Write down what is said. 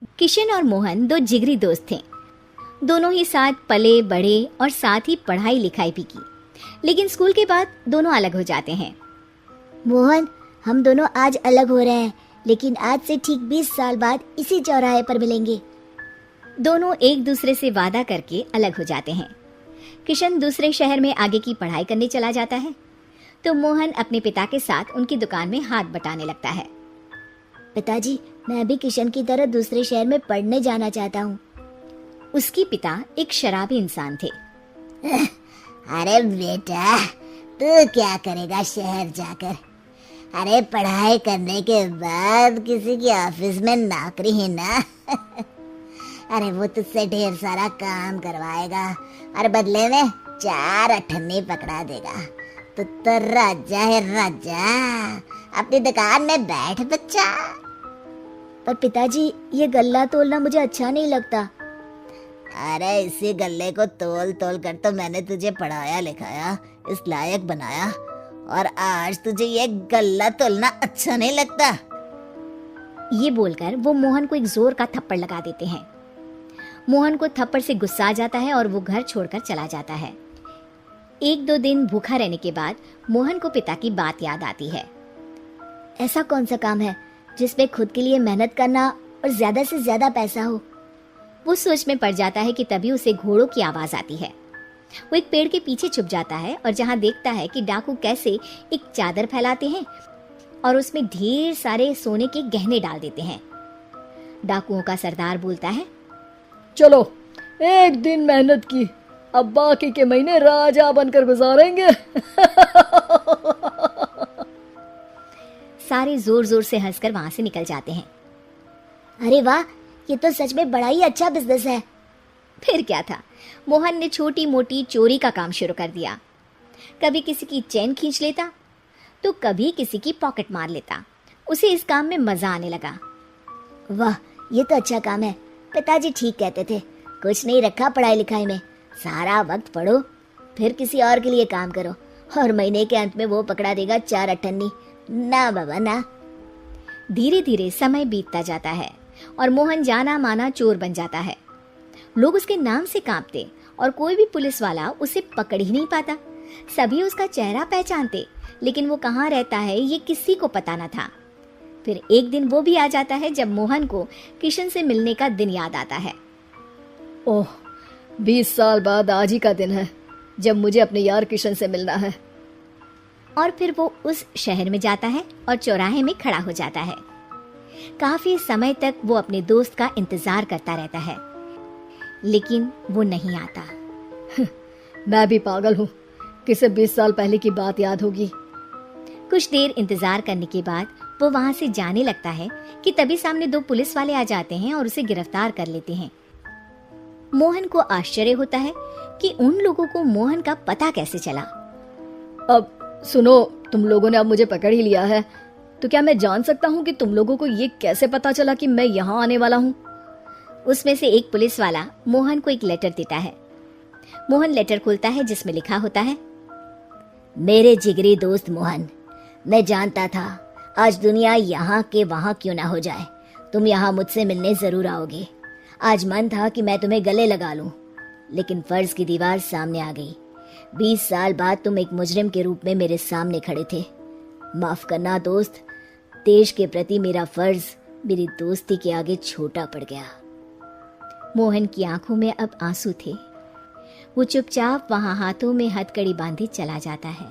किशन और मोहन दो जिगरी दोस्त थे। दोनों ही साथ पले बड़े और साथ ही पढ़ाई लिखाई भी की, लेकिन स्कूल के बाद दोनों अलग हो जाते हैं। मोहन, हम दोनों आज अलग हो रहे हैं, लेकिन आज से ठीक 20 साल बाद इसी चौराहे पर मिलेंगे। दोनों एक दूसरे से वादा करके अलग हो जाते हैं। किशन दूसरे शहर में आगे की पढ़ाई करने चला जाता है, तो मोहन अपने पिता के साथ उनकी दुकान में हाथ बटाने लगता है। पिताजी, मैं भी किशन की तरह दूसरे शहर में पढ़ने जाना चाहता हूँ। उसके पिता एक शराबी इंसान थे। अरे बेटा, तू क्या करेगा शहर जाकर? अरे पढ़ाई करने के बाद किसी की ऑफिस में नौकरी है ना। अरे वो तुझसे ढेर सारा काम करवाएगा और बदले में 4 अठन्नी पकड़ा देगा। तो राजा है राजा, अपनी दुकान में बैठ बच्चा। पर पिताजी, ये गल्ला तोलना मुझे अच्छा नहीं लगता। अरे इसी गल्ले को तोल तोल कर तो मैंने तुझे पढ़ाया लिखाया, इस लायक बनाया, और आज तुझे ये गल्ला तोलना अच्छा नहीं लगता। ये बोलकर वो मोहन को एक जोर का थप्पड़ लगा देते हैं। मोहन को थप्पड़ से गुस्सा आ जाता है और वो घर छोड़कर चला जाता है। 1-2 दिन भूखा रहने के बाद मोहन को पिता की बात याद आती है। ऐसा कौन सा काम है जिसमें खुद के लिए मेहनत करना और ज्यादा से ज्यादा पैसा हो? वो सोच में पड़ जाता है कि तभी उसे घोड़ों की आवाज आती है। वो एक पेड़ के पीछे छुप जाता है और जहाँ देखता है कि डाकू कैसे एक चादर फैलाते हैं और उसमें ढेर सारे सोने के गहने डाल देते हैं। डाकुओं का सरदार बोलता है, चलो एक दिन मेहनत की, अब बाकी के महीने राजा बनकर गुजारेंगे। सारे जोर जोर से हंसकर वहां से निकल जाते हैं। अरे वाह, ये तो सच में बड़ा ही अच्छा बिजनेस है। फिर क्या था, मोहन ने छोटी मोटी चोरी का काम शुरू कर दिया। कभी किसी की चेन खींच लेता तो कभी किसी की पॉकेट मार लेता। उसे इस काम में मजा आने लगा। वाह, ये तो अच्छा काम है। पिताजी ठीक कहते थे, कुछ नहीं रखा पढ़ाई लिखाई में, सारा वक्त पढ़ो, फिर किसी और के लिए काम करो, और महीने के अंत में वो पकड़ा देगा 4 अठन्नी। ना बाबा ना। धीरे धीरे समय बीतता जाता है और मोहन जाना माना चोर बन जाता है। लोग उसके नाम से कांपते और कोई भी पुलिस वाला उसे पकड़ ही नहीं पाता। सभी उसका चेहरा पहचानते, लेकिन वो कहाँ रहता है ये किसी को पता न था। फिर एक दिन वो भी आ जाता है जब मोहन को किशन से मिलने का दिन याद आता है। ओह, 20 साल बाद आज ही का दिन है जब मुझे अपने यार किशन से मिलना है। और फिर वो उस शहर में जाता है और चौराहे में खड़ा हो जाता है। काफी समय तक वो अपने दोस्त का इंतजार करता रहता है, लेकिन वो नहीं आता। मैं भी पागल हूँ, किसे 20 साल पहले की बात याद होगी। कुछ देर इंतजार करने के बाद वो वहां से जाने लगता है कि तभी सामने 2 पुलिस वाले आ जाते हैं और उसे गिरफ्तार कर लेते हैं। मोहन को आश्चर्य होता है कि उन लोगों को मोहन का पता कैसे चला। अब सुनो, तुम लोगों ने अब मुझे पकड़ ही लिया है, तो क्या मैं जान सकता हूँ कि तुम लोगों को ये कैसे पता चला कि मैं यहाँ आने वाला हूँ? उसमें से एक पुलिस वाला मोहन को एक लेटर देता है। मोहन लेटर खोलता है जिसमें लिखा होता है, मेरे जिगरी दोस्त मोहन, मैं जानता था आज दुनिया यहाँ के वहाँ क्यों ना हो जाए, तुम यहाँ मुझसे मिलने जरूर आओगे। आज मन था कि मैं तुम्हें गले लगा लूं, लेकिन फर्ज की दीवार सामने आ गई। 20 साल बाद तुम एक मुजरिम के रूप में मेरे सामने खड़े थे। माफ करना दोस्त, देश के प्रति मेरा फर्ज मेरी दोस्ती के आगे छोटा पड़ गया। मोहन की आंखों में अब आंसू थे। वो चुपचाप वहां हाथों में हथकड़ी बांधे चला जाता है।